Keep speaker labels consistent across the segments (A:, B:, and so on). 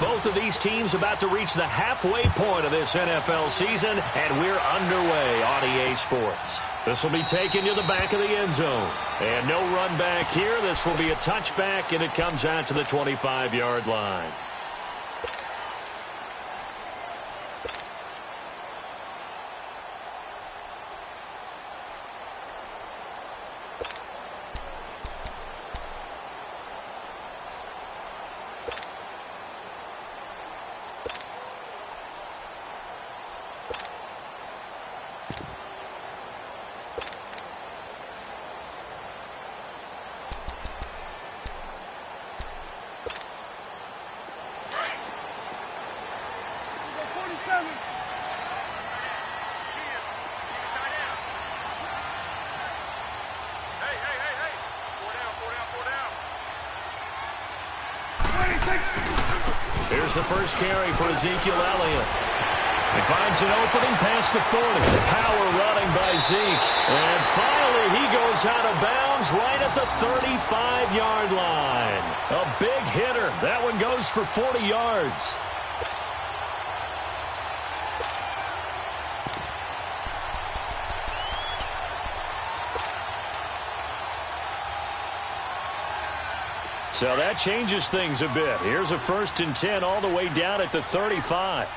A: Both of these teams about to reach the halfway point of this NFL season, and we're underway on EA Sports. This will be taken to the back of the end zone. And no run back here. This will be a touchback, and it comes out to the 25-yard line. Here's the first carry for Ezekiel Elliott. He finds an opening past the 40. Power running by Zeke. And finally, he goes out of bounds right at the 35-yard line. A big hitter. That one goes for 40 yards. So that changes things a bit. Here's a 1st and 10 all the way down at the 35.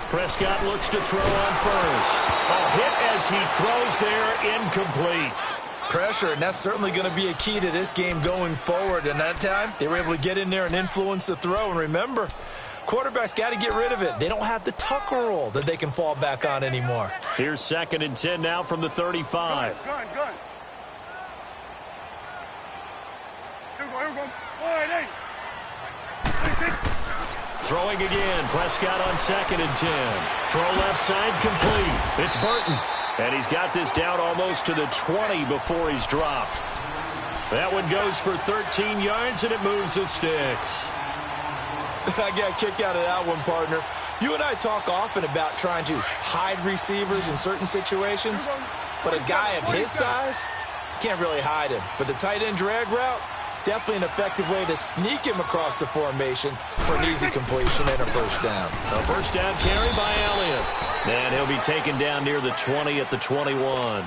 A: Prescott looks to throw on first. A hit as he throws there, incomplete.
B: Pressure, and that's certainly going to be a key to this game going forward. And that time, they were able to get in there and influence the throw. And remember, quarterbacks got to get rid of it. They don't have the Tucker roll that they can fall back on anymore.
A: Here's 2nd and 10 now from the 35.
C: Gun. Here we go. All right,
A: Throwing again. Prescott on 2nd and 10. Throw left side complete. It's Burton. And he's got this down almost to the 20 before he's dropped. That one goes for 13 yards, and it moves the sticks.
B: I got a kick out of that one, partner. You and I talk often about trying to hide receivers in certain situations, but a guy of his size can't really hide him. But the tight end drag route, definitely an effective way to sneak him across the formation for an easy completion and a first down.
A: A first down carry by Elliott. And he'll be taken down near the 20 at the 21.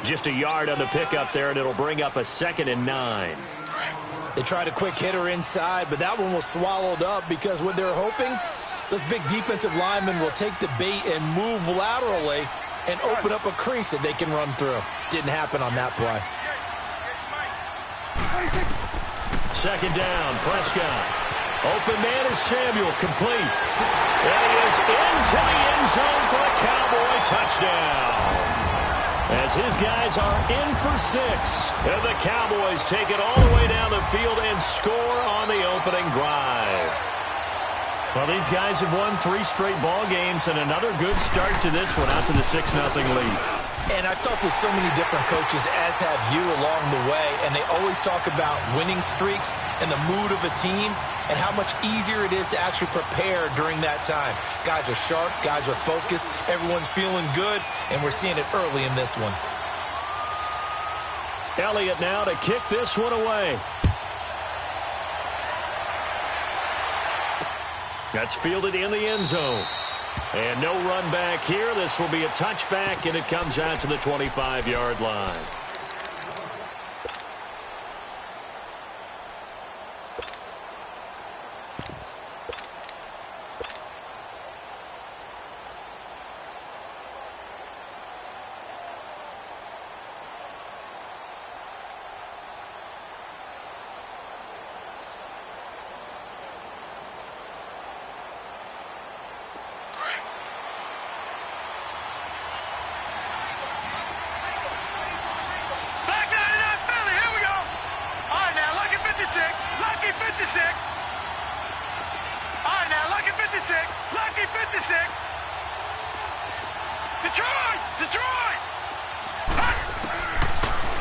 A: Just a yard on the pickup there, and it'll bring up a 2nd and 9.
B: They tried a quick hitter inside, but that one was swallowed up because what they're hoping, those big defensive linemen will take the bait and move laterally and open up a crease that they can run through. Didn't happen on that play.
A: 2nd down, Prescott. Open man is Samuel, complete. And he is into the end zone for a Cowboy touchdown. As his guys are in for 6. And the Cowboys take it all the way down the field and score on the opening drive. Well, these guys have won 3 straight ball games, and another good start to this one, out to the 6-0 lead.
B: And I've talked with so many different coaches, as have you, along the way, and they always talk about winning streaks and the mood of a team and how much easier it is to actually prepare during that time. Guys are sharp, guys are focused, everyone's feeling good, and we're seeing it early in this one.
A: Elliott now to kick this one away. That's fielded in the end zone. And no run back here. This will be a touchback, and it comes out to the 25-yard line.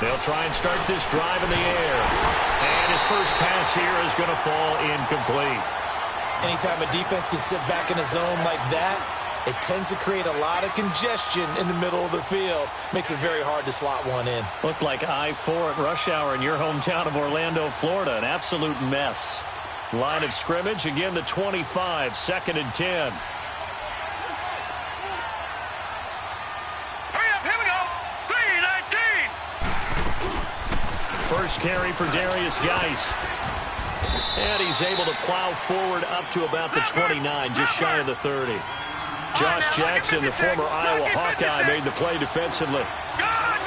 A: They'll try and start this drive in the air. And his first pass here is going to fall incomplete.
B: Anytime a defense can sit back in a zone like that, It tends to create a lot of congestion in the middle of the field. Makes it very hard to slot one in.
A: Looked like I-4 at rush hour in your hometown of Orlando, Florida. An absolute mess. Line of scrimmage, again the 25, 2nd and 10.
C: Hurry up, here we go. 3-19.
A: First carry for Darius Geis. And he's able to plow forward up to about the 29, just shy of the 30. Josh Jackson, the former Iowa Hawkeye, made the play defensively.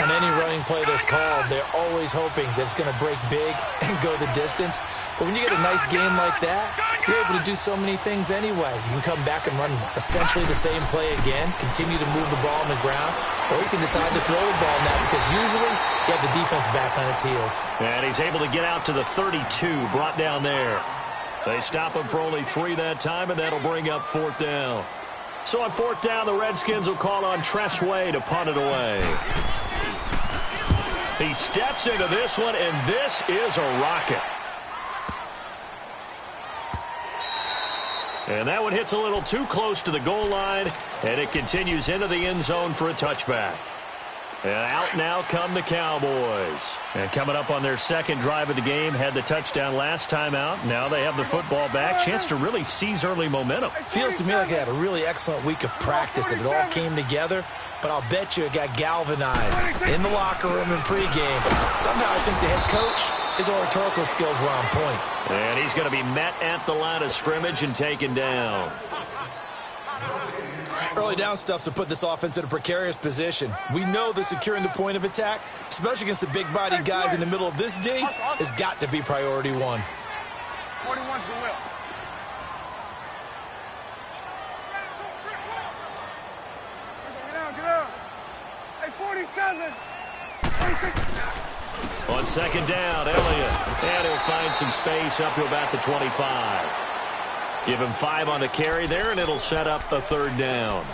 B: On any running play that's called, they're always hoping that it's going to break big and go the distance. But when you get a nice game like that, you're able to do so many things anyway. You can come back and run essentially the same play again, continue to move the ball on the ground, or you can decide to throw the ball now because usually you have the defense back on its heels.
A: And he's able to get out to the 32, brought down there. They stop him for only 3 that time, and that'll bring up 4th down. So on 4th down, the Redskins will call on Tress Way to punt it away. He steps into this one, and this is a rocket. And that one hits a little too close to the goal line, and it continues into the end zone for a touchback. And out now come the Cowboys. And coming up on their 2nd drive of the game, had the touchdown last time out. Now they have the football back. Chance to really seize early momentum.
B: Feels to me like they had a really excellent week of practice, and it all came together. But I'll bet you it got galvanized in the locker room and pregame. Somehow I think the head coach, his oratorical skills were on point.
A: And he's going to be met at the line of scrimmage and taken down.
B: Early down stuff's to put this offense in a precarious position. We know that securing the point of attack, especially against the big-bodied guys in the middle of this D, has got to be priority 1.
C: 41's the will. Get out. Hey, 47. 26.
A: On 2nd down, Elliott. And he'll find some space up to about the 25. Give him 5 on the carry there, and it'll set up a 3rd down.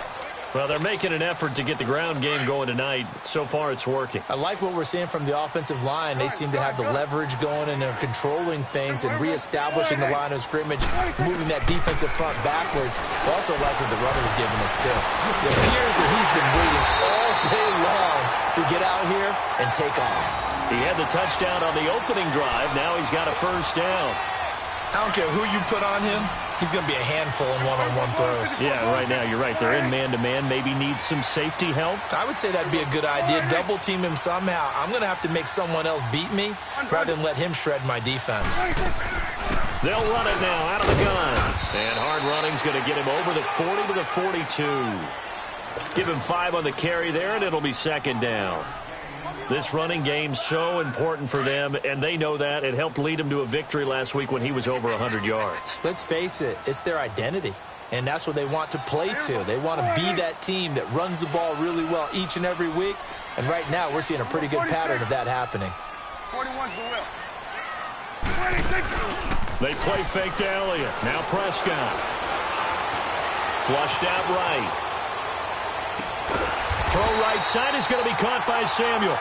A: Well, they're making an effort to get the ground game going tonight. So far, it's working.
B: I like what we're seeing from the offensive line. They seem to have the leverage going, and they're controlling things and reestablishing the line of scrimmage, moving that defensive front backwards. I also like what the runner's giving us, too. It appears that he's been waiting all day long to get out here and take off.
A: He had the touchdown on the opening drive. Now he's got a 1st down.
B: I don't care who you put on him. He's going to be a handful in one-on-one throws.
A: Yeah, right now, you're right. They're in man-to-man. Maybe needs some safety help.
B: I would say that'd be a good idea. Double-team him somehow. I'm going to have to make someone else beat me rather than let him shred my defense.
A: They'll run it now out of the gun. And hard running's going to get him over the 40 to the 42. Give him 5 on the carry there, and it'll be 2nd down. This running game's so important for them, and they know that. It helped lead them to a victory last week when he was over 100 yards.
B: Let's face it, it's their identity, and that's what they want to play to. They want to be that team that runs the ball really well each and every week, and right now we're seeing a pretty good pattern of that happening.
C: 41's the will. 26.
A: They play fake to Elliott. Now Prescott. Flushed out right. Throw right side is going to be caught by Samuel.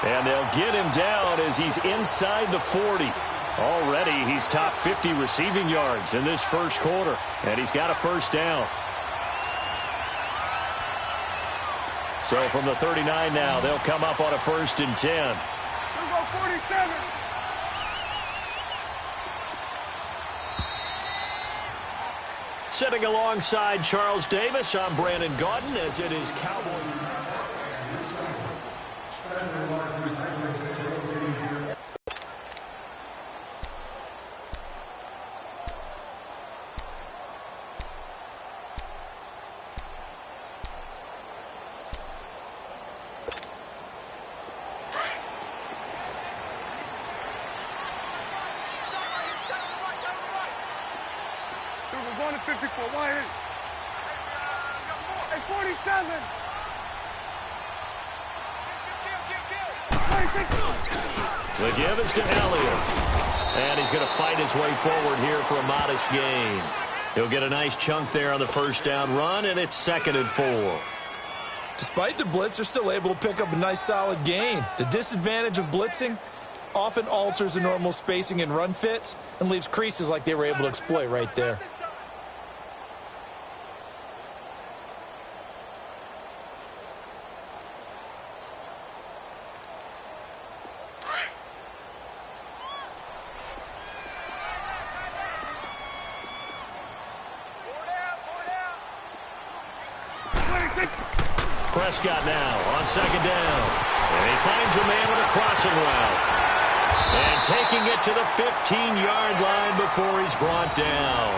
A: And they'll get him down as he's inside the 40. Already he's top 50 receiving yards in this 1st quarter. And he's got a 1st down. So from the 39 now, they'll come up on a 1st and 10.
C: We'll go 47.
A: Sitting alongside Charles Davis, I'm Brandon Gaudin as it is Cowboys.
C: We're going to 54. Why is? Hey, 47. 26.
A: The give is to Elliott. And he's going to fight his way forward here for a modest gain. He'll get a nice chunk there on the 1st down run, and it's 2nd and 4.
B: Despite the blitz, they're still able to pick up a nice solid gain. The disadvantage of blitzing often alters the normal spacing and run fits and leaves creases like they were able to exploit right there.
A: Prescott now on second down. And he finds a man with a crossing route. And taking it to the 15-yard line before he's brought down.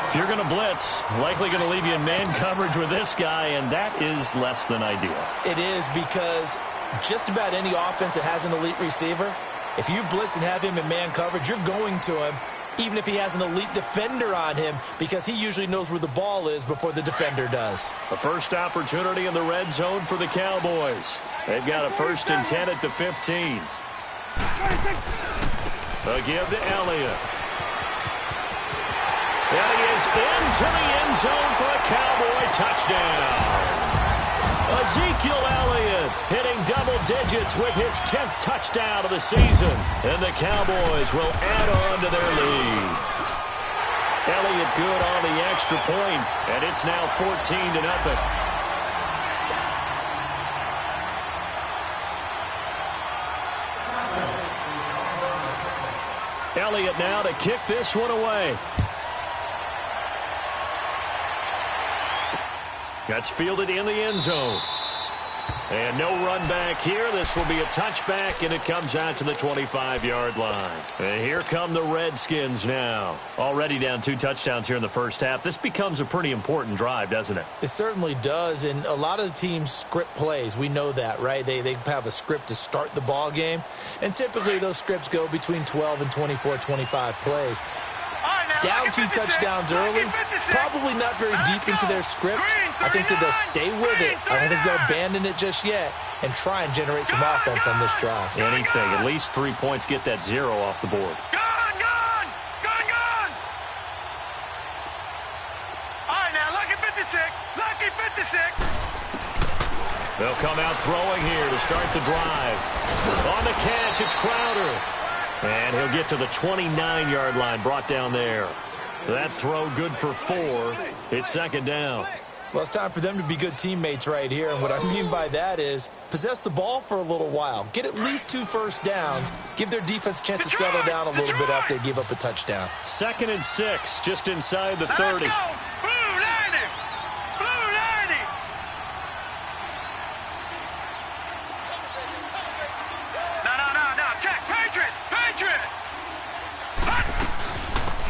A: If you're going to blitz, likely going to leave you in man coverage with this guy, and that is less than ideal.
B: It is, because just about any offense that has an elite receiver, if you blitz and have him in man coverage, you're going to him, even if he has an elite defender on him, because he usually knows where the ball is before the defender does.
A: The first opportunity in the red zone for the Cowboys. They've got a 1st and 10 at the 15. A give to Elliott. And he is into the end zone for a Cowboy touchdown. Ezekiel Elliott hitting double digits with his 10th touchdown of the season. And the Cowboys will add on to their lead. Elliott good on the extra point, and it's now 14-0. Elliott now to kick this one away. That's fielded in the end zone. And no run back here. This will be a touchback, and it comes out to the 25-yard line. And here come the Redskins now. Already down 2 touchdowns here in the first half. This becomes a pretty important drive, doesn't it?
B: It certainly does, and a lot of the teams script plays. We know that, right? They have a script to start the ball game, and typically those scripts go between 12 and 24, 25 plays. Down 2 touchdowns early, probably not very deep into their script. I think that they'll stay with it. I don't think they'll abandon it just yet and try and generate some offense on this drive.
A: Anything, at least 3 points, get that 0 off the board.
C: Gone! All right, now, lucky 56. Lucky 56.
A: They'll come out throwing here to start the drive. On the catch, it's Crowder. And he'll get to the 29-yard line, brought down there. That throw good for 4. It's 2nd down.
B: Well, it's time for them to be good teammates right here. And what I mean by that is possess the ball for a little while. Get at least 2 first downs. Give their defense a chance to settle down a little bit after they give up a touchdown.
A: 2nd and 6, just inside the 30.
C: Let's go. Blue 90. Blue 90. No. Check. Patriot.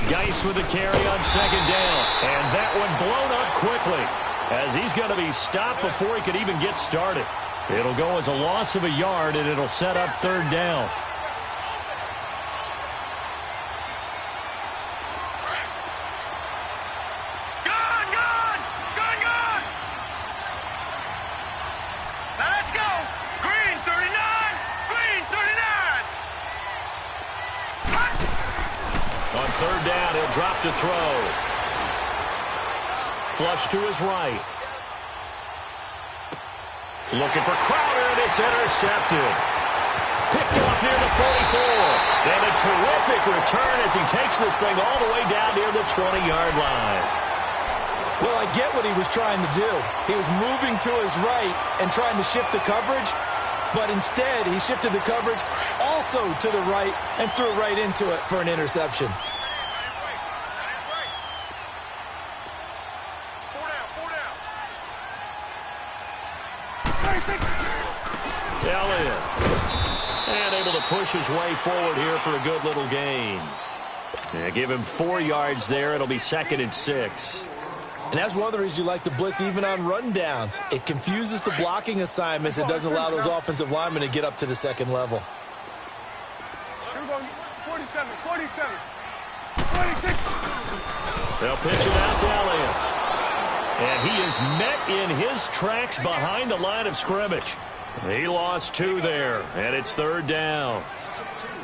A: Geis with the carry on 2nd down. And that one blown up quickly, as he's going to be stopped before he could even get started. It'll go as a loss of a yard, and it'll set up 3rd down.
C: Gone. Now let's go. Green 39.
A: On 3rd down, he'll drop to throw. Flush to his right. Looking for Crowder, and it's intercepted. Picked off near the 44. And a terrific return as he takes this thing all the way down near the 20-yard line.
B: Well, I get what he was trying to do. He was moving to his right and trying to shift the coverage, but instead he shifted the coverage also to the right and threw right into it for an interception.
A: Elliott. And able to push his way forward here for a good little gain. Yeah, give him 4 yards there. It'll be 2nd and 6.
B: And that's one of the reasons you like to blitz even on rundowns. It confuses the blocking assignments. It doesn't allow those offensive linemen to get up to the 2nd level.
C: 47, 46.
A: They'll pitch it out to Elliott. And he is met in his tracks behind the line of scrimmage. He lost 2 there, and it's 3rd down.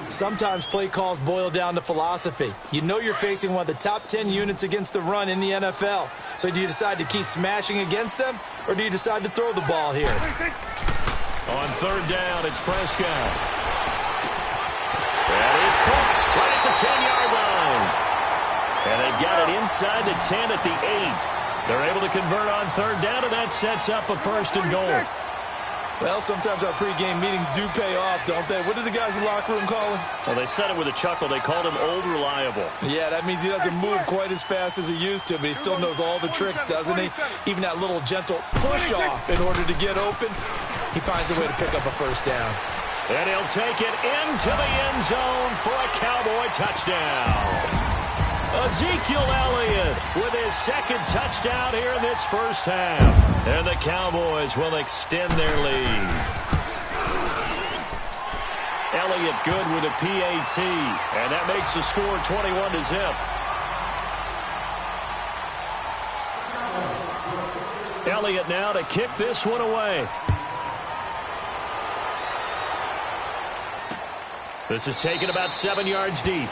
B: Sometimes play calls boil down to philosophy. You know you're facing one of the top 10 units against the run in the NFL. So do you decide to keep smashing against them, or do you decide to throw the ball here?
A: On 3rd down, it's Prescott. That is caught right at the 10-yard line. And they've got it inside the 10 at the 8. They're able to convert on 3rd down, and that sets up a 1st and goal.
B: Well, sometimes our pregame meetings do pay off, don't they? What did the guys in the locker room call him?
A: Well, they said it with a chuckle. They called him Old Reliable.
B: Yeah, that means he doesn't move quite as fast as he used to, but he still knows all the tricks, doesn't he? Even that little gentle push-off in order to get open, he finds a way to pick up a first down.
A: And he'll take it into the end zone for a Cowboy touchdown. Ezekiel Elliott with his second touchdown here in this first half. And the Cowboys will extend their lead. Elliott good with a PAT. And that makes the score 21-0. Elliott now to kick this one away. This is taken about 7 yards deep.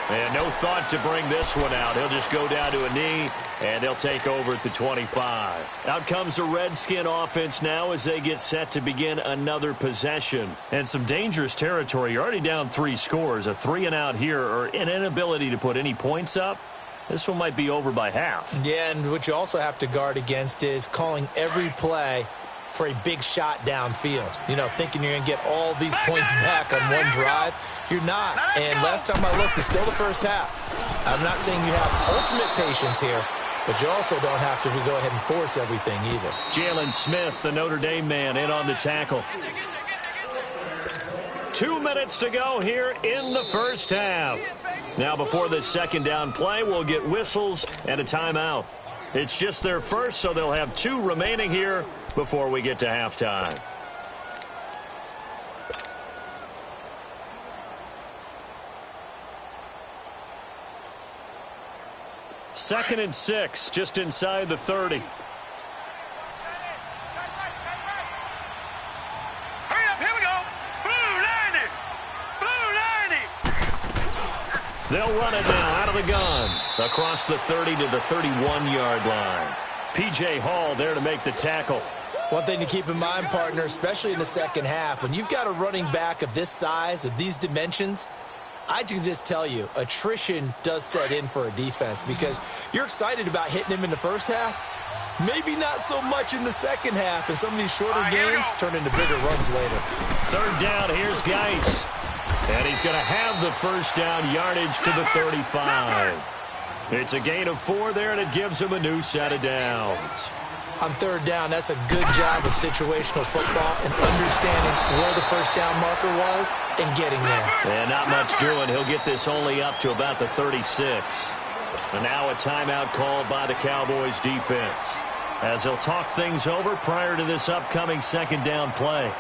A: And no thought to bring this one out. He'll just go down to a knee, and they'll take over at the 25. Out comes the Redskin offense now as they get set to begin another possession. And some dangerous territory. You're already down 3 scores. A 3-and-out here, or an inability to put any points up. This one might be over by half.
B: Yeah, and what you also have to guard against is calling every play for a big shot downfield. You know, thinking you're going to get all these points back on one drive. You're not. And last time I looked, it's still the first half. I'm not saying you have ultimate patience here, but you also don't have to go ahead and force everything either.
A: Jalen Smith, the Notre Dame man, in on the tackle. 2 minutes to go here in the first half. Now before this second down play, we'll get whistles and a timeout. It's just their first, so they'll have 2 remaining here before we get to halftime. Second and 6, just inside the 30.
C: Hurry up, here we go. Blue 90. Blue 90.
A: They'll run it now out of the gun. Across the 30 to the 31-yard line. P.J. Hall there to make the tackle.
B: One thing to keep in mind, partner, especially in the second half, when you've got a running back of this size, of these dimensions, I can just tell you, attrition does set in for a defense because you're excited about hitting him in the first half. Maybe not so much in the second half, and some of these shorter gains turn into bigger runs later.
A: Third down, here's Geis. And he's going to have the first down yardage to the 35. It's a gain of 4 there, and it gives him a new set of downs.
B: On third down, that's a good job of situational football and understanding where the first down marker was and getting there.
A: And not much doing. He'll get this only up to about the 36. And now a timeout called by the Cowboys defense as they'll talk things over prior to this upcoming second down play.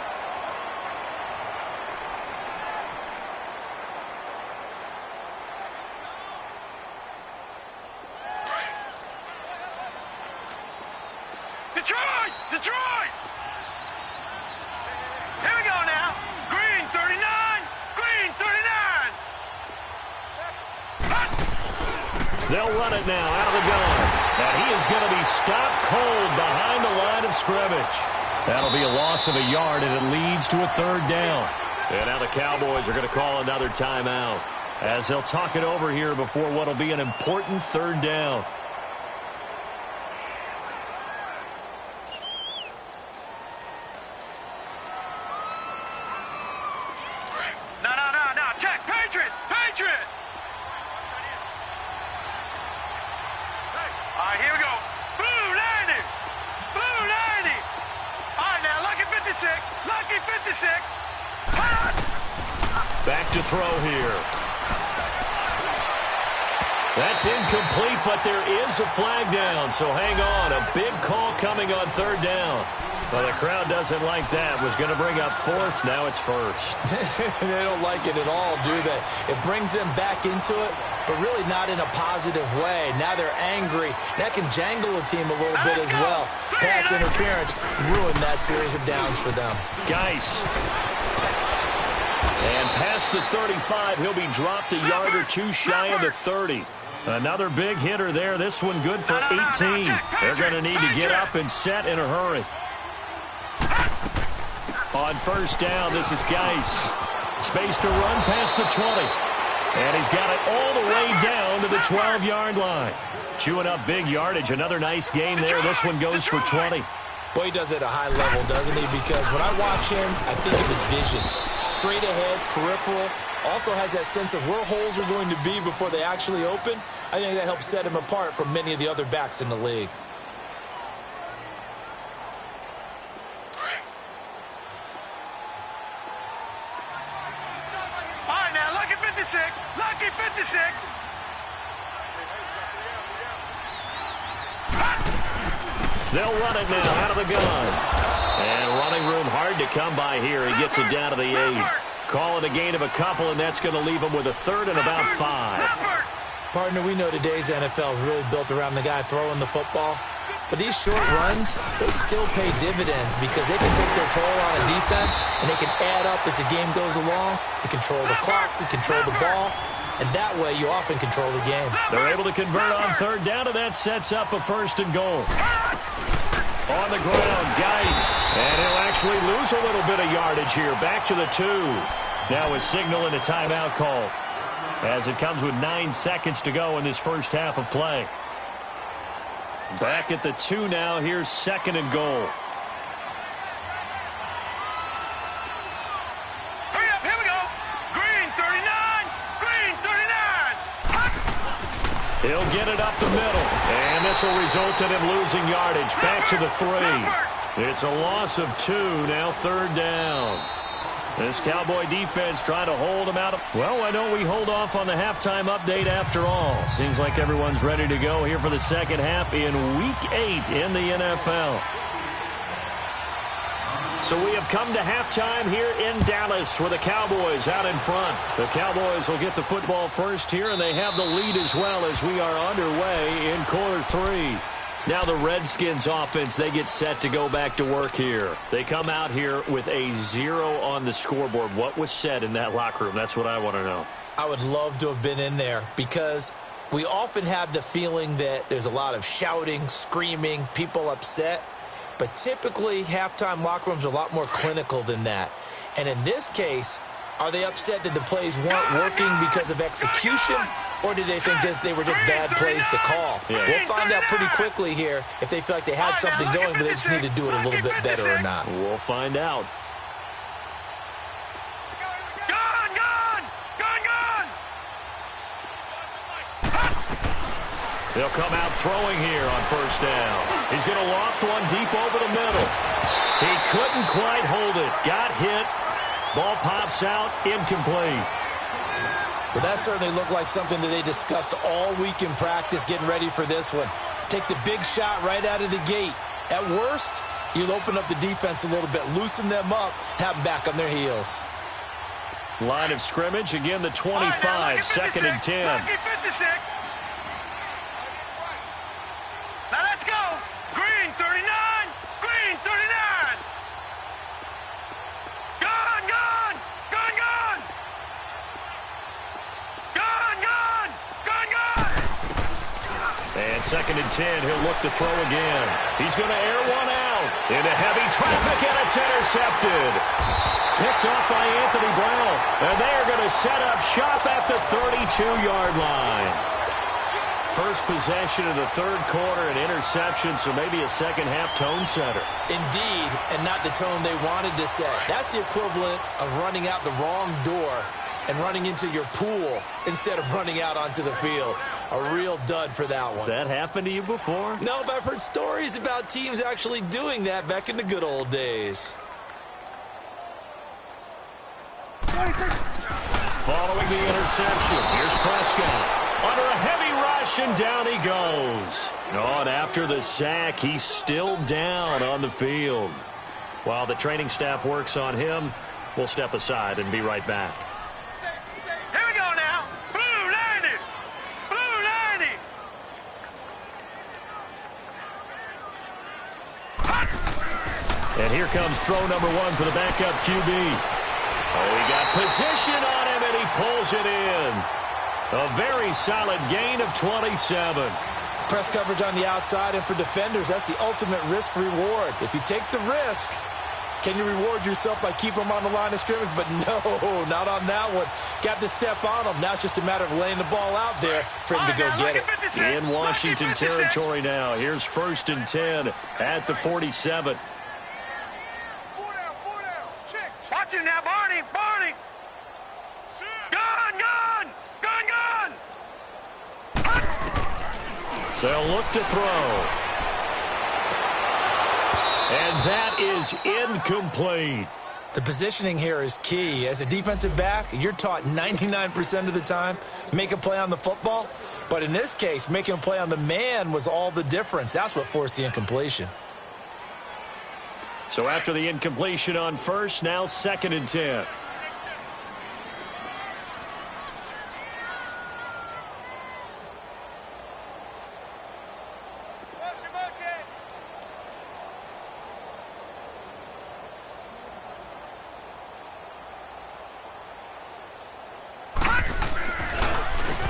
C: Detroit! Detroit! Here we go now. Green 39. Green 39.
A: They'll run it now out of the gun. And he is going to be stopped cold behind the line of scrimmage. That'll be a loss of a yard, and it leads to a third down. And now the Cowboys are going to call another timeout as they'll talk it over here before what will be an important third down.
C: No. Check. Patriot. Patriot. All right, here we go. Blue 90. Blue 90. All right, now, lucky 56. Lucky 56.
A: Back to throw here. That's incomplete, but there is a flag down, so hang on. A big call coming on third down. Well, the crowd doesn't like that. Was going to bring up fourth. Now it's first.
B: They don't like it at all, do they? It brings them back into it, but really not in a positive way. Now they're angry. That can jangle a team a little bit as well. Pass interference ruined that series of downs for them.
A: Geis. And past the 35, he'll be dropped a yard or 2 shy of the 30. Another big hitter there. This one good for 18. They're going to need to get up and set in a hurry. On first down, this is Geis. Space to run past the 20. And he's got it all the way down to the 12-yard line. Chewing up big yardage. Another nice gain there. This one goes for 20.
B: Boy, he does it at a high level, doesn't he? Because when I watch him, I think of his vision. Straight ahead, peripheral. Also has that sense of where holes are going to be before they actually open. I think that helps set him apart from many of the other backs in the league.
C: All right, now, lucky 56. Lucky 56.
A: They'll run it now out of the gun. And running room hard to come by here. He gets it down to the 8. Call it a gain of a couple, and that's going to leave him with a third and about 5.
B: Partner, we know today's NFL is really built around the guy throwing the football. But these short runs, they still pay dividends because they can take their toll on a defense, and they can add up as the game goes along. They control the clock, they control the ball, and that way you often control the game.
A: They're able to convert on third down, and that sets up a first and goal. On the ground, Geis. And he'll actually lose a little bit of yardage here. Back to the 2. Now a signal and a timeout call as it comes with 9 seconds to go in this first half of play. Back at the 2 now. Here's second and goal.
C: Hurry up, here we go. Green 39. Green 39.
A: He'll get it up the middle. And this will result in him losing yardage. Back to the 3. It's a loss of 2. Now third down. This Cowboy defense trying to hold him out of... Well, why don't we hold off on the halftime update after all? Seems like everyone's ready to go here for the second half in Week 8 in the NFL. So we have come to halftime here in Dallas with the Cowboys out in front. The Cowboys will get the football first here, and they have the lead as well as we are underway in quarter 3. Now the Redskins offense, they get set to go back to work here. They come out here with a 0 on the scoreboard. What was said in that locker room? That's what I want to know.
B: I would love to have been in there because we often have the feeling that there's a lot of shouting, screaming, people upset. But typically, halftime locker rooms are a lot more clinical than that. And in this case, are they upset that the plays weren't working because of execution? Or did they think they were just bad plays to call?
A: Yeah.
B: We'll find out pretty quickly here if they feel like they had something going, but they just need to do it a little bit better or not.
A: We'll find out.
C: Gone, gone. Gone, gone.
A: They'll come out throwing here on first down. He's going to loft one deep over the middle. He couldn't quite hold it. Got hit. Ball pops out. Incomplete.
B: Well, that certainly looked like something that they discussed all week in practice getting ready for this one. Take the big shot right out of the gate. At worst, you'll open up the defense a little bit, loosen them up, have them back on their heels.
A: Line of scrimmage, again the 25, second and 10.
C: Lucky 56. Now let's go. Green 39. Green 39. Gone, gone. Gone, gone. Gone, gone. Gone, gone.
A: And second and 10, he'll look to throw again. He's going to air one out into heavy traffic, and it's intercepted. Picked off by Anthony Brown, and they are going to set up shop at the 32-yard line. First possession of the third quarter, an interception, so maybe a second-half tone setter.
B: Indeed, and not the tone they wanted to set. That's the equivalent of running out the wrong door and running into your pool instead of running out onto the field. A real dud for that one.
A: Has that happened to you before?
B: No, but I've heard stories about teams actually doing that back in the good old days.
A: Following the interception, here's Prescott. Under a heavy rush, and down he goes. Oh, and after the sack, he's still down on the field. While the training staff works on him, we'll step aside and be right back.
C: Here we go now. Blue 90. Blue 90.
A: And here comes throw number 1 for the backup QB. Oh, he got position on him, and he pulls it in. A very solid gain of 27.
B: Press coverage on the outside, and for defenders, that's the ultimate risk-reward. If you take the risk, Can you reward yourself by keeping them on the line of scrimmage? But no, not on that one. Got to step on them. Now it's just a matter of laying the ball out there for him to go get it.
A: In Washington territory now. Here's 1st and 10 at the 47.
C: Watch him now, Barney. Barney. Gun.
A: They'll look to throw. And that is incomplete.
B: The positioning here is key. As a defensive back, you're taught 99% of the time, make a play on the football. But in this case, making a play on the man was all the difference. That's what forced the incompletion.
A: So after the incompletion on 1st, now 2nd and 10.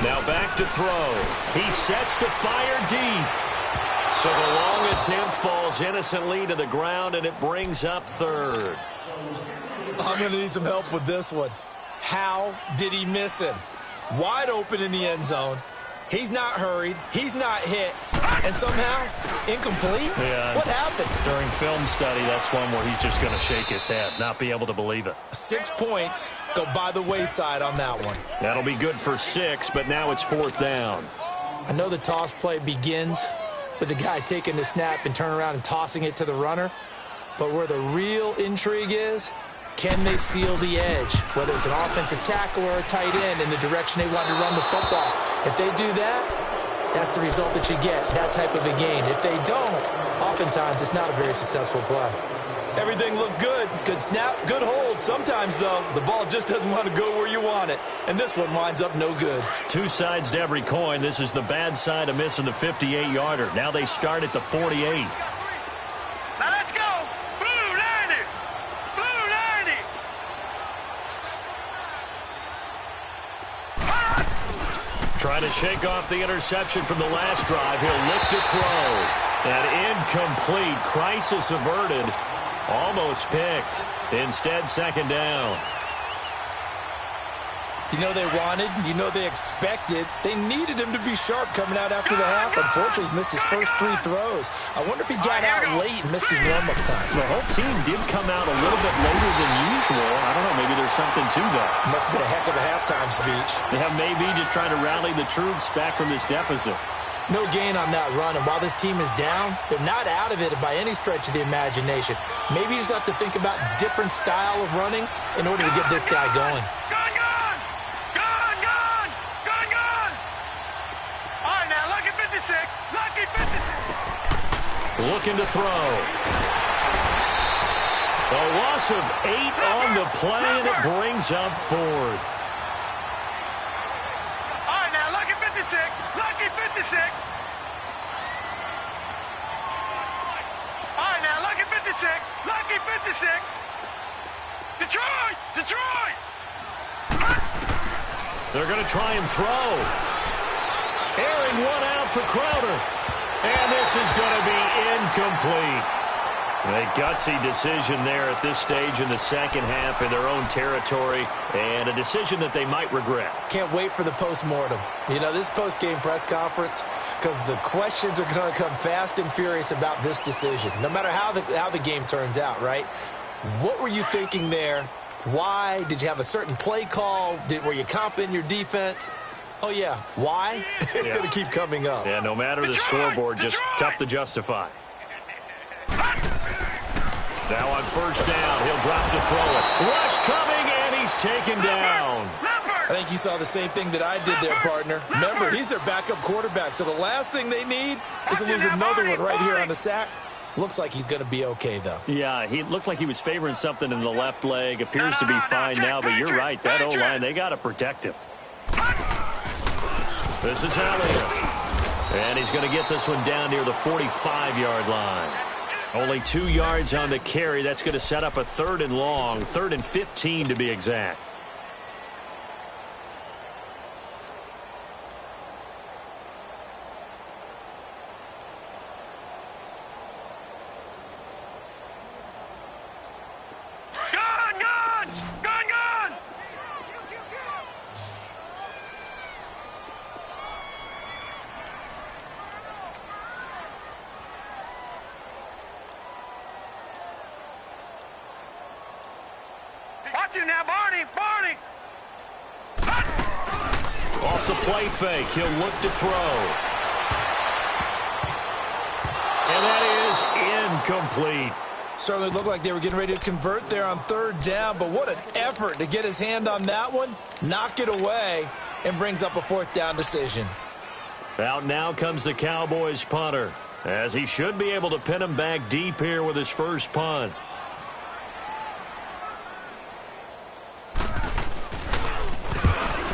A: Now back to throw. He sets to fire deep. So the long attempt falls innocently to the ground, and it brings up 3rd.
B: I'm going to need some help with this one. How did he miss him? Wide open in the end zone. He's not hurried. He's not hit. And somehow, incomplete?
A: Yeah.
B: What happened?
A: During film study, that's one where he's just going to shake his head, not be able to believe it.
B: 6 points go by the wayside on that one.
A: That'll be good for 6, but now it's 4th down.
B: I know the toss play begins with the guy taking the snap and turning around and tossing it to the runner. But where the real intrigue is, can they seal the edge? Whether it's an offensive tackle or a tight end in the direction they want to run the football. If they do that, that's the result that you get, that type of a gain. If they don't, oftentimes it's not a very successful play. Everything looked good. Good snap, good hold. Sometimes, though, the ball just doesn't want to go where you want it. And this one winds up no good.
A: Two sides to every coin. This is the bad side of missing the 58-yarder. Now they start at the 48.
C: Now let's go. Blue 90. Blue 90.
A: Trying to shake off the interception from the last drive. He'll look to throw. And incomplete. Crisis averted. Almost picked. Instead, 2nd down.
B: You know they wanted, you know they expected. They needed him to be sharp coming out after the half. Unfortunately, he's missed his first 3 throws. I wonder if he got out late and missed his warm-up time.
A: The whole team did come out a little bit later than usual. I don't know, maybe there's something to that.
B: Must have been a heck of a halftime speech.
A: Yeah, maybe just trying to rally the troops back from this deficit.
B: No gain on that run, and while this team is down, they're not out of it by any stretch of the imagination. Maybe you just have to think about different style of running in order to get this guy going.
C: Gun, gun. Gun, gun. Gun, gun. All right, now, lucky 56. Lucky 56.
A: Looking to throw. A loss of 8 on the play, and it brings up 4th.
C: All right, now, lucky 56. Lucky 56. All right, now, lucky 56. Lucky 56. Detroit! Detroit!
A: They're going to try and throw. Airing one out for Crowder. And this is going to be incomplete. A gutsy decision there at this stage in the second half in their own territory, and a decision that they might regret.
B: Can't wait for the post-mortem. You know, this post-game press conference, because the questions are going to come fast and furious about this decision, no matter how the game turns out, right? What were you thinking there? Why? Did you have a certain play call? Were you confident in your defense? Oh, yeah. Why? It's going to keep coming up.
A: Yeah, no matter the scoreboard, just tough to justify. Now on 1st down, he'll drop to throw it. Rush coming, and he's taken down.
B: I think you saw the same thing that I did there, partner. Remember, he's their backup quarterback, so the last thing they need is to lose another one right here on the sack. Looks like he's going to be okay, though.
A: Yeah, he looked like he was favoring something in the left leg. Appears to be fine now, but you're right. That O-line, they got to protect him. This is Elliott. And he's going to get this one down near the 45-yard line. Only 2 yards on the carry. That's going to set up a 3rd and long, 3rd and 15 to be exact.
C: Watch you now, Barney. Barney.
A: Off the play fake, he'll look to throw. And that is incomplete.
B: Certainly looked like they were getting ready to convert there on third down, but what an effort to get his hand on that one, knock it away, and brings up a fourth down decision.
A: Out now comes the Cowboys punter, as he should be able to pin him back deep here with his first punt.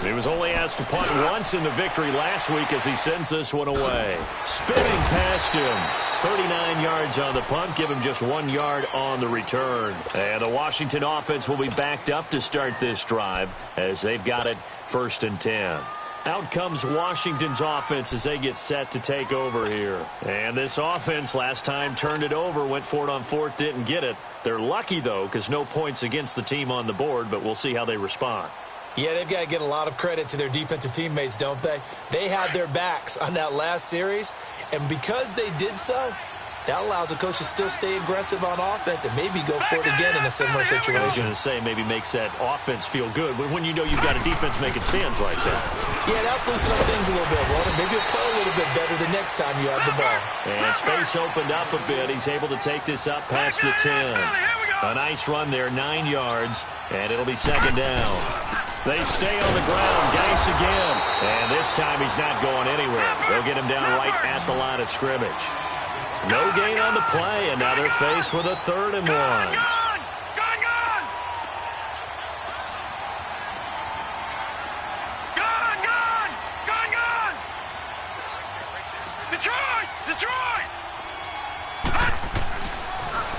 A: He was only asked to punt once in the victory last week as he sends this one away. Spinning past him. 39 yards on the punt, give him just 1 yard on the return. And the Washington offense will be backed up to start this drive as they've got it 1st and 10. Out comes Washington's offense as they get set to take over here. And this offense last time turned it over, went for it on 4th, didn't get it. They're lucky, though, because no points against the team on the board, but we'll see how they respond.
B: Yeah, they've got to get a lot of credit to their defensive teammates, don't they? They had their backs on that last series, and because they did so, that allows the coach to still stay aggressive on offense and maybe go for it again in a similar situation.
A: I was going to say maybe makes that offense feel good, but when you know you've got a defense making stands like that.
B: Yeah, that'll loosen up things a little bit, won't it? Maybe you'll play a little bit better the next time you have the ball.
A: And space opened up a bit. He's able to take this up past the 10. A nice run there, 9 yards, and it'll be 2nd down. They stay on the ground. Geis again. And this time he's not going anywhere. They'll get him down right at the line of scrimmage. No gain on the play, and now they're faced with a 3rd and 1.
C: Gone! Detroit! Detroit!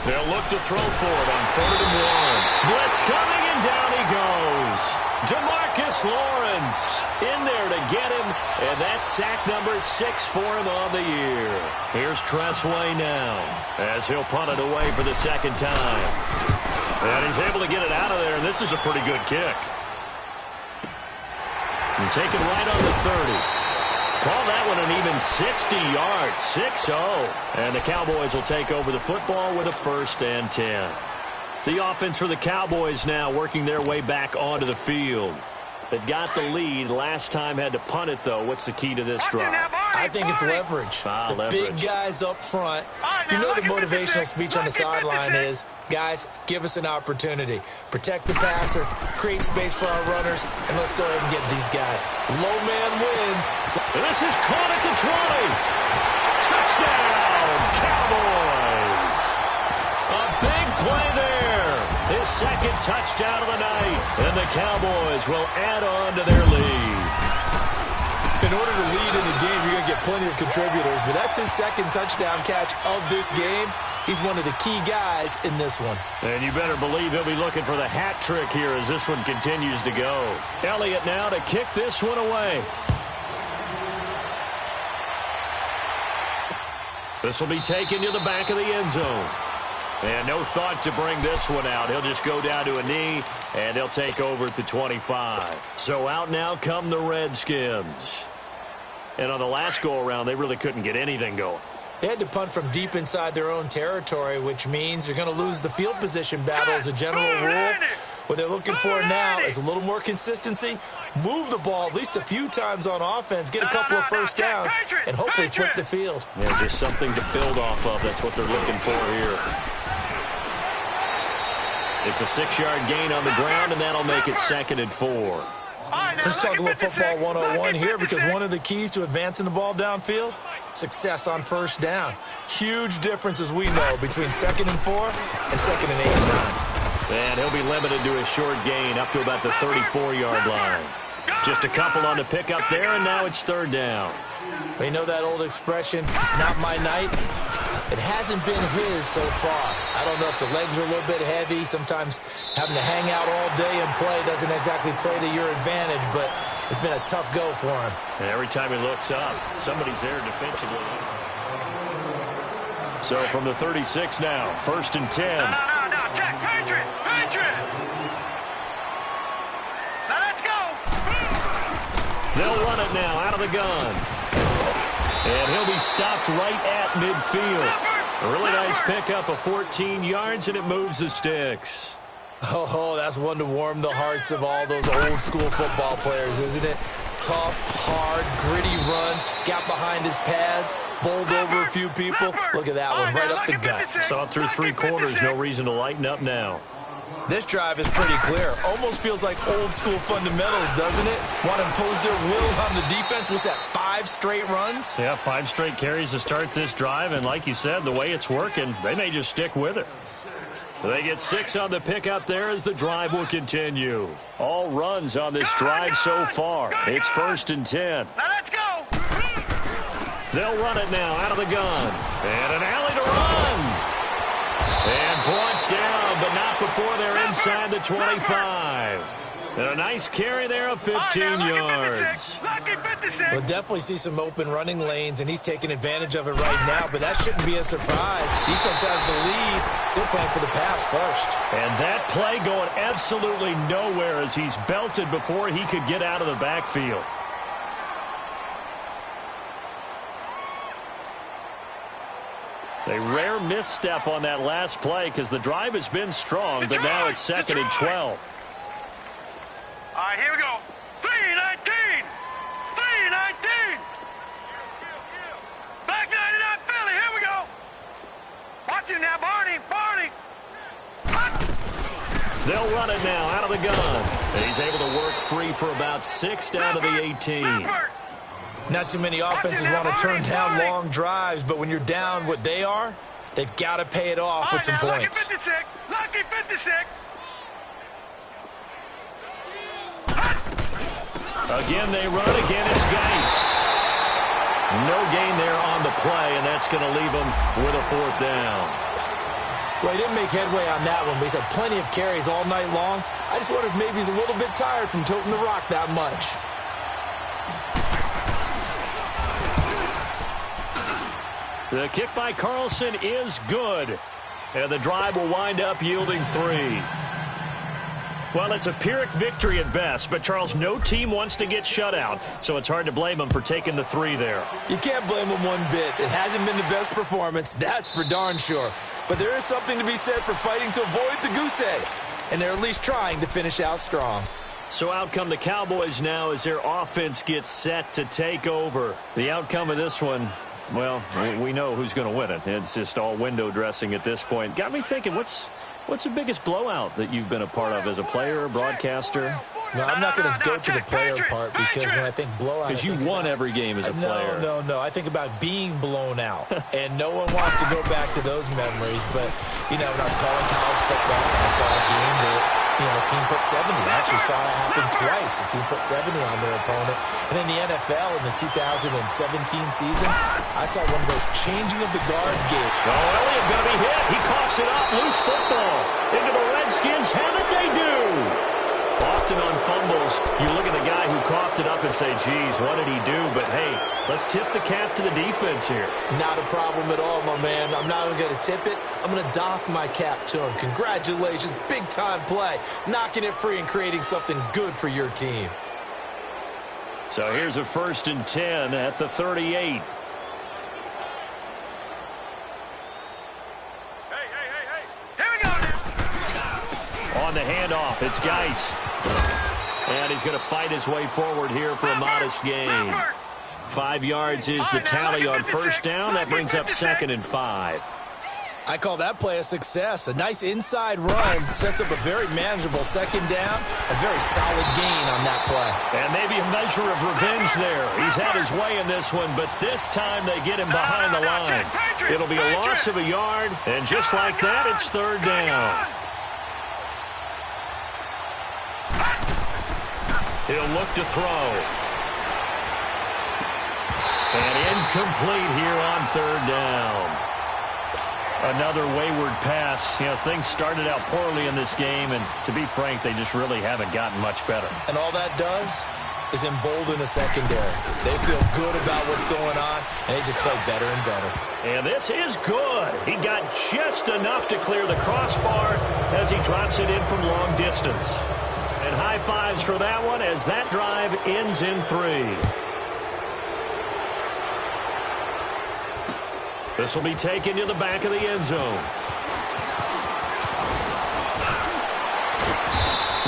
A: They'll look to throw for it on 3rd and 1. Blitz coming, and down he goes. DeMarcus Lawrence in there to get him, and that's sack number 6 for him on the year. Here's Tressway now as he'll punt it away for the 2nd time. And he's able to get it out of there, and this is a pretty good kick. And take it right on the 30. Call that one an even 60 yards, 6-0. And the Cowboys will take over the football with a 1st and 10. The offense for the Cowboys now working their way back onto the field. They've got the lead. Last time had to punt it, though. What's the key to this drive?
B: I think it's leverage. The big guys up front. You know the motivational speech on the sideline is, guys, give us an opportunity. Protect the passer, create space for our runners, and let's go ahead and get these guys. Low man wins.
A: This is caught at the 20. Touchdown, Cowboys. A big play there. His 2nd touchdown of the night. And the Cowboys will add on to their lead.
B: In order to lead in the game, you're going to get plenty of contributors, but that's his 2nd touchdown catch of this game. He's one of the key guys in this one.
A: And you better believe he'll be looking for the hat trick here as this one continues to go. Elliott now to kick this one away. This will be taken to the back of the end zone. And no thought to bring this one out. He'll just go down to a knee, and they'll take over at the 25. So out now come the Redskins. And on the last go-around, they really couldn't get anything going.
B: They had to punt from deep inside their own territory, which means you're going to lose the field position battle as a general rule. What they're looking for now is a little more consistency, move the ball at least a few times on offense, get a couple of first downs, and hopefully flip the field.
A: Yeah, just something to build off of. That's what they're looking for here. It's a 6-yard gain on the ground, and that'll make it 2nd and 4.
B: Let's talk a little football 101 here, because one of the keys to advancing the ball downfield, success on first down. Huge difference, as we know, between 2nd and 4 and 2nd and 8 and 9.
A: And he'll be limited to a short gain up to about the 34-yard line. Just a couple on the pickup there, and now it's 3rd down.
B: We know that old expression, it's not my night. It hasn't been his so far. I don't know if the legs are a little bit heavy. Sometimes having to hang out all day and play doesn't exactly play to your advantage, but it's been a tough go for him.
A: And every time he looks up, somebody's there defensively. So from the 36 now, 1st and 10.
C: No, check, Patriot. Now let's go.
A: They'll run it now out of the gun. And he'll be stopped right at midfield. A really nice pickup of 14 yards, and it moves the sticks.
B: Oh, that's one to warm the hearts of all those old school football players, isn't it? Tough, hard, gritty run, got behind his pads, bowled over a few people. Look at that one, right up the gut.
A: Saw it through three quarters, no reason to lighten up now.
B: This drive is pretty clear. Almost feels like old school fundamentals, doesn't it? Want to impose their will on the defense. What's that, 5 straight runs?
A: Yeah, 5 straight carries to start this drive, and like you said, the way it's working, they may just stick with it. They get 6 on the pickup there as the drive will continue. All runs on this drive so far. It's 1st and 10.
C: Now let's go.
A: They'll run it now out of the gun. And an alley to run. And brought down, but not before they're inside the 25. And a nice carry there of 15 yards.
B: We'll definitely see some open running lanes, and he's taking advantage of it right now, but that shouldn't be a surprise. Defense has the lead. They're playing for the pass first.
A: And that play going absolutely nowhere as he's belted before he could get out of the backfield. A rare misstep on that last play because the drive has been strong, but now it's 2nd and 12.
C: All right, here we go. 3-19. 3-19. Back 99 Philly. Here we go. Watch him now, Barney. Barney.
A: They'll run it now out of the gun. He's able to work free for about 6 down to the 18.
B: Not too many offenses want to turn down long drives, but when you're down what they are, they've got to pay it off with some points.
C: Lucky 56. Lucky 56.
A: Again, they run. Again, it's Geis. No gain there on the play, and that's going to leave them with a 4th down.
B: Well, he didn't make headway on that one, but he's had plenty of carries all night long. I just wonder if maybe he's a little bit tired from toting the rock that much.
A: The kick by Carlson is good, and the drive will wind up yielding 3. Well, it's a Pyrrhic victory at best, but, Charles, no team wants to get shut out, so it's hard to blame them for taking the 3 there.
B: You can't blame them one bit. It hasn't been the best performance, that's for darn sure. But there is something to be said for fighting to avoid the goose egg, and they're at least trying to finish out strong.
A: So out come the Cowboys now as their offense gets set to take over. The outcome of this one, well, we know who's going to win it. It's just all window dressing at this point. Got me thinking, what's the biggest blowout that you've been a part of as a player, broadcaster?
B: No, I'm not going to go to the player part because when I think blowout...
A: Because you won every game as a player.
B: No. I think about being blown out. And no one wants to go back to those memories. But, you know, when I was calling college football, I saw a game that, you know, a team put 70. I actually saw it happen twice. A team put 70 on their opponent. And in the NFL in the 2017 season, I saw one of those changing of the guard games.
A: Oh, Elliott going to be hit. He coughs it up. Loose football. Into the Redskins. Have it they do. Often on fumbles, you look at the guy who coughed it up and say, geez, what did he do? But, hey, let's tip the cap to the defense here.
B: Not a problem at all, my man. I'm not even going to tip it. I'm going to doff my cap to him. Congratulations. Big-time play. Knocking it free and creating something good for your team.
A: So here's a 1st and 10 at the 38. On the handoff, it's Geis. And he's going to fight his way forward here for a modest gain. 5 yards is the tally on 1st down. That brings up 2nd and 5.
B: I call that play a success. A nice inside run sets up a very manageable 2nd down. A very solid gain on that play.
A: And maybe a measure of revenge there. He's had his way in this one, but this time they get him behind the line. It'll be a loss of a yard, and just like that, it's 3rd down. He'll look to throw. And incomplete here on 3rd down. Another wayward pass. You know, things started out poorly in this game, and to be frank, they just really haven't gotten much better.
B: And all that does is embolden the secondary. They feel good about what's going on, and they just play better and better.
A: And this is good. He got just enough to clear the crossbar as he drops it in from long distance. And high fives for that one as that drive ends in 3. This will be taken to the back of the end zone.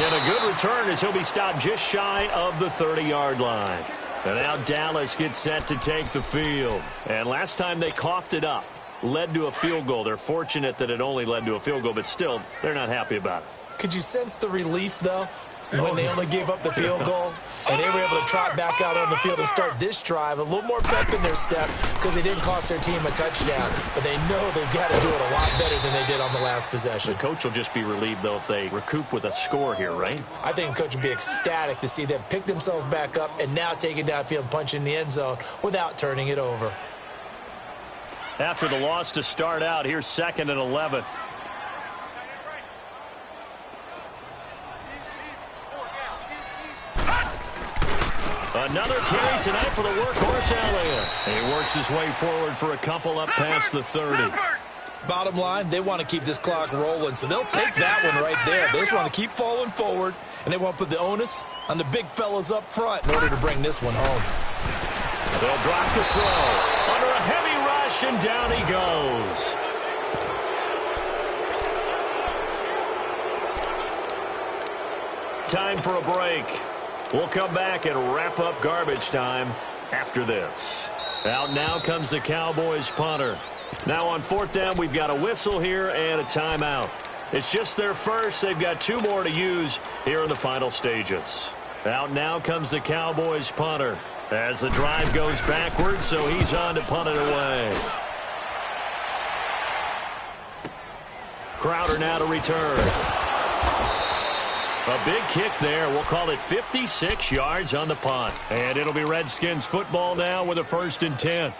A: And a good return as he'll be stopped just shy of the 30-yard line. And now Dallas gets set to take the field. And last time they coughed it up, led to a field goal. They're fortunate that it only led to a field goal, but still, they're not happy about it.
B: Could you sense the relief, though, when they only gave up the field goal and they were able to trot back out on the field and start this drive? A little more pep in their step because they didn't cost their team a touchdown. But they know they've got to do it a lot better than they did on the last possession.
A: The coach will just be relieved, though, if they recoup with a score here, right?
B: I think the coach will be ecstatic to see them pick themselves back up and now take it downfield and punch in the end zone without turning it over.
A: After the loss to start out, here's 2nd and 11. Another carry tonight for the workhorse Elliott. He works his way forward for a couple up past the 30.
B: Bottom line, they want to keep this clock rolling, so they'll take that one right there. They just want to keep falling forward, and they want to put the onus on the big fellas up front in order to bring this one home.
A: They'll drop the throw. Under a heavy rush, and down he goes. Time for a break. We'll come back and wrap up garbage time after this. Out now comes the Cowboys punter. Now on 4th down, we've got a whistle here and a timeout. It's just their first. They've got 2 more to use here in the final stages. Out now comes the Cowboys punter as the drive goes backwards, so he's on to punt it away. Crowder now to return. A big kick there. We'll call it 56 yards on the punt. And it'll be Redskins football now with a 1st and 10.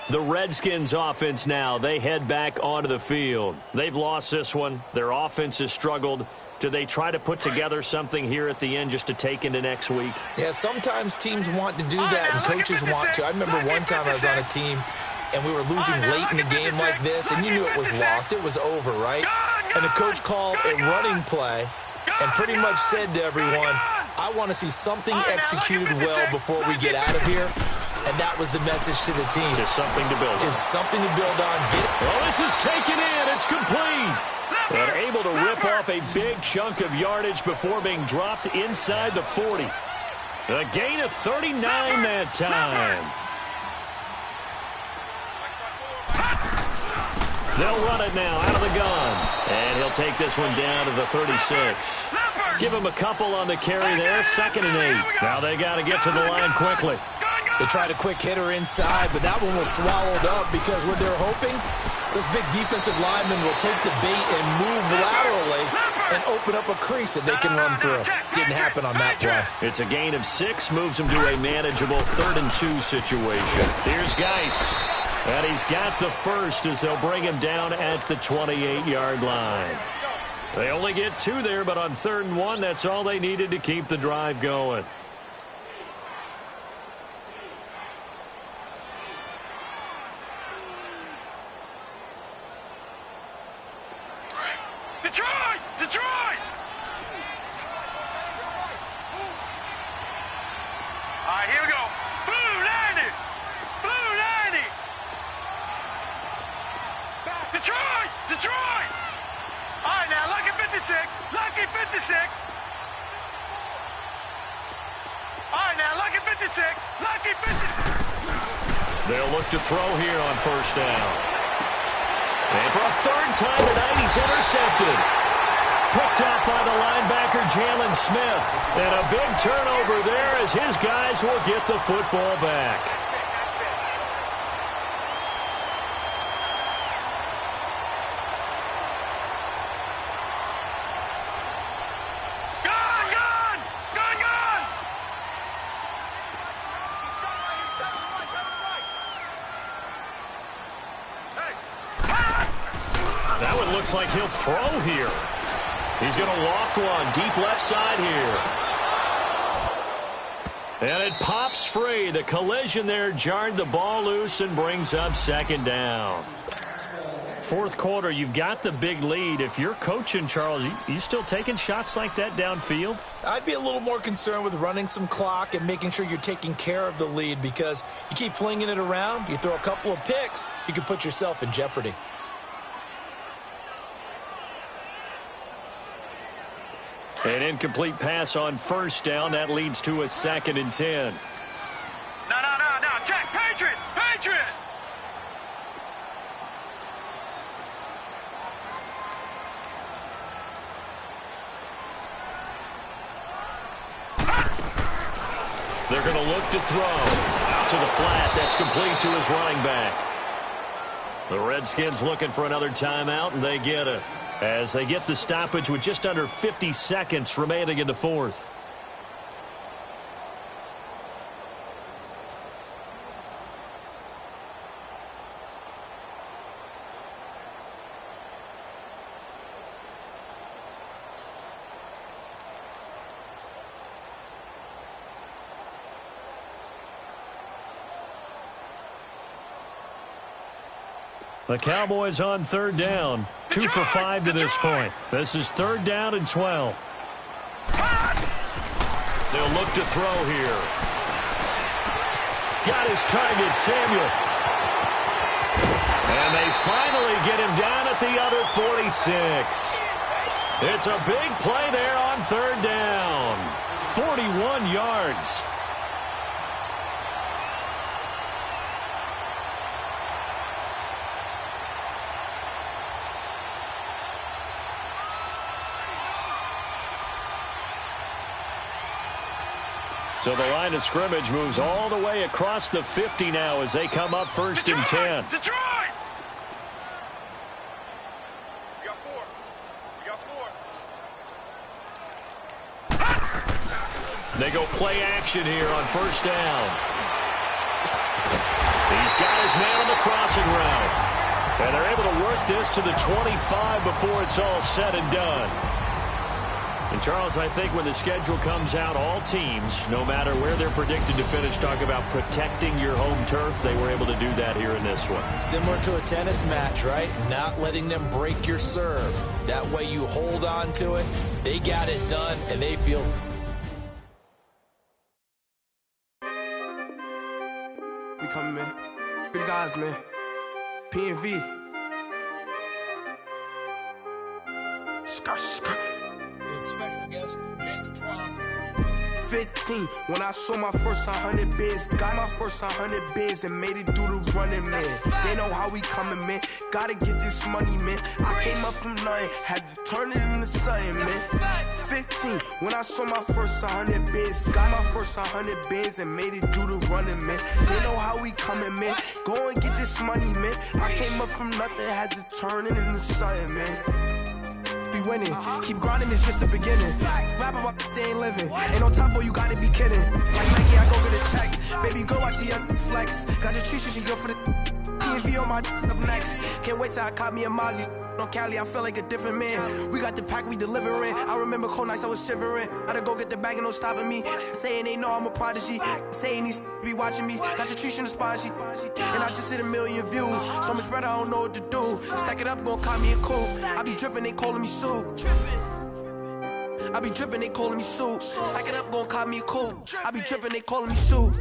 A: The Redskins offense now, they head back onto the field. They've lost this one. Their offense has struggled. Do they try to put together something here at the end just to take into next week?
B: Yeah, sometimes teams want to do that and coaches want to. I remember one time I was on a team and we were losing late in the game like this, and you knew it was lost. It was over, right? And the coach called a running play and pretty much said to everyone, I want to see something executed well before we get out of here. And that was the message to the team.
A: Just something to build on.
B: Just something to build on.
A: Well, this is taken in. It's complete. And able to rip off a big chunk of yardage before being dropped inside the 40. A gain of 39 that time. They'll run it now out of the gun. And he'll take this one down to the 36. Give him a couple on the carry there. 2nd and 8. Now they got to get to the line quickly.
B: They tried a quick hitter inside, but that one was swallowed up because what they're hoping, those big defensive linemen will take the bait and move laterally and open up a crease that they can run through. Didn't happen on that play.
A: It's a gain of 6, moves them to a manageable 3rd and 2 situation. Here's Geis. And he's got the first as they'll bring him down at the 28-yard line. They only get 2 there, but on 3rd and 1, that's all they needed to keep the drive going.
C: Detroit! Detroit! All right, here we go. Blue 90! Blue 90! Detroit! Detroit! All right, now, lucky 56. Lucky 56. All right, now, lucky 56. Lucky 56.
A: They'll look to throw here on 1st down. And for a 3rd time tonight, he's intercepted. Picked up by the linebacker, Jalen Smith. And a big turnover there as his guys will get the football back. That one looks like he'll throw here. He's going to loft one deep left side here. And it pops free. The collision there jarred the ball loose and brings up 2nd down. 4th quarter, you've got the big lead. If you're coaching, Charles, you still taking shots like that downfield?
B: I'd be a little more concerned with running some clock and making sure you're taking care of the lead, because you keep flinging it around, you throw a couple of picks, you can put yourself in jeopardy.
A: An incomplete pass on first down. That leads to a 2nd and 10.
C: No, Jack, Patriot!
A: They're going to look to throw. Out to the flat. That's complete to his running back. The Redskins looking for another timeout, and they get it. As they get the stoppage with just under 50 seconds remaining in the 4th. The Cowboys on 3rd down. 2 for 5 to this point. This is 3rd down and 12. They'll look to throw here. Got his target, Samuel. And they finally get him down at the other 46. It's a big play there on 3rd down. 41 yards. So the line of scrimmage moves all the way across the 50 now as they come up 1st and 10.
C: Detroit!
D: You got 4.
A: They go play action here on 1st down. He's got his man on the crossing route. And they're able to work this to the 25 before it's all said and done. And, Charles, I think when the schedule comes out, all teams, no matter where they're predicted to finish, talk about protecting your home turf. They were able to do that here in this one.
B: Similar to a tennis match, right? Not letting them break your serve. That way you hold on to it. They got it done, and they feel...
E: We coming, man. Free the guys, man. P&V. Skirt.
B: Special guest, Jake the Prof.
E: 15, when I saw my first 100 bids, got my first 100 bids and made it through the running, man. They know how we coming, man. Gotta get this money, man. I came up from nothing, had to turn it into something, man. 15, when I saw my first 100 bids, got my first 100 bids and made it through the running, man. They know how we coming, man. Go and get this money, man. I came up from nothing, had to turn it into something, man. Be winning. Keep grinding, it's just the beginning. Rap about they ain't living. Ain't no time for you, gotta be kidding. Like Nike, I go get a check. Baby, go watch your flex. Got your trees, she go for the PV on my up next. Can't wait till I caught me a Mozzie. On Cali, I feel like a different man. We got the pack, we delivering. I remember cold nights, I was shivering. Gotta go get the bag and no stopping me. Saying they know I'm a prodigy. Saying these be watching me. Got your trees in the spot, she. And I just hit 1 million views. So much better, I don't know what to do. Stack it up, gon' call me a cool. I be dripping, they calling me Sue. I be dripping, they calling me Sue. Stack it up, gon' call me a cool. I be dripping, they calling me Sue.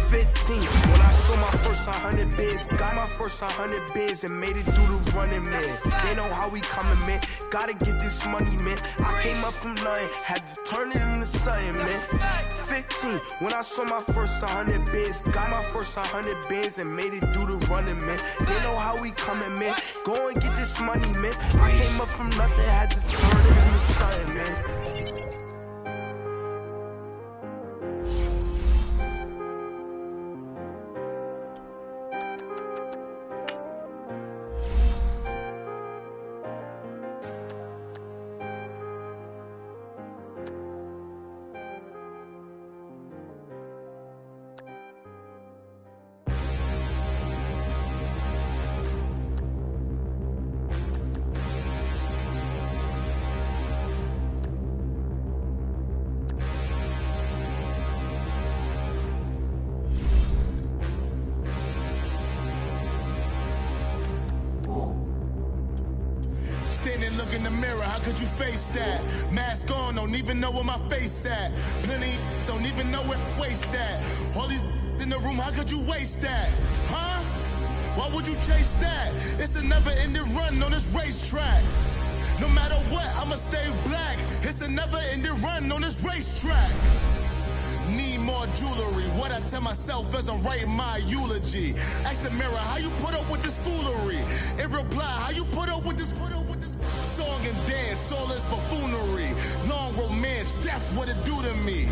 E: 15, when I saw my first 100 bids, got my first 100 bids and made it through the running, man. They know how we coming, man. Gotta get this money, man. I came up from nothing, had to turn it into something, man. 15, when I saw my first 100 bids, got my first 100 bids and made it through the running, man. They know how we coming, man. Go and get this money, man. I came up from nothing, had to turn it into something, man.
F: Look in the mirror, how could you face that? Mask on, don't even know where my face at. Plenty don't even know where waste at. All these in the room, how could you waste that? Huh? Why would you chase that? It's a never-ending run on this racetrack. No matter what, I'ma stay black. It's a a never-ending run on this racetrack. Need more jewelry, what I tell myself as I'm writing my eulogy. Ask the mirror, how you put up with this foolery? In reply, how you put up with this song and dance, soulless buffoonery. Long romance, death, what it do to me?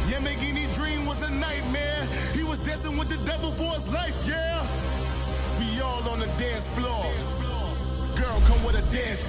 F: Yamagini dream was a nightmare. He was dancing with the devil for his life, yeah. We all on the dance floor. Girl, come with a dance.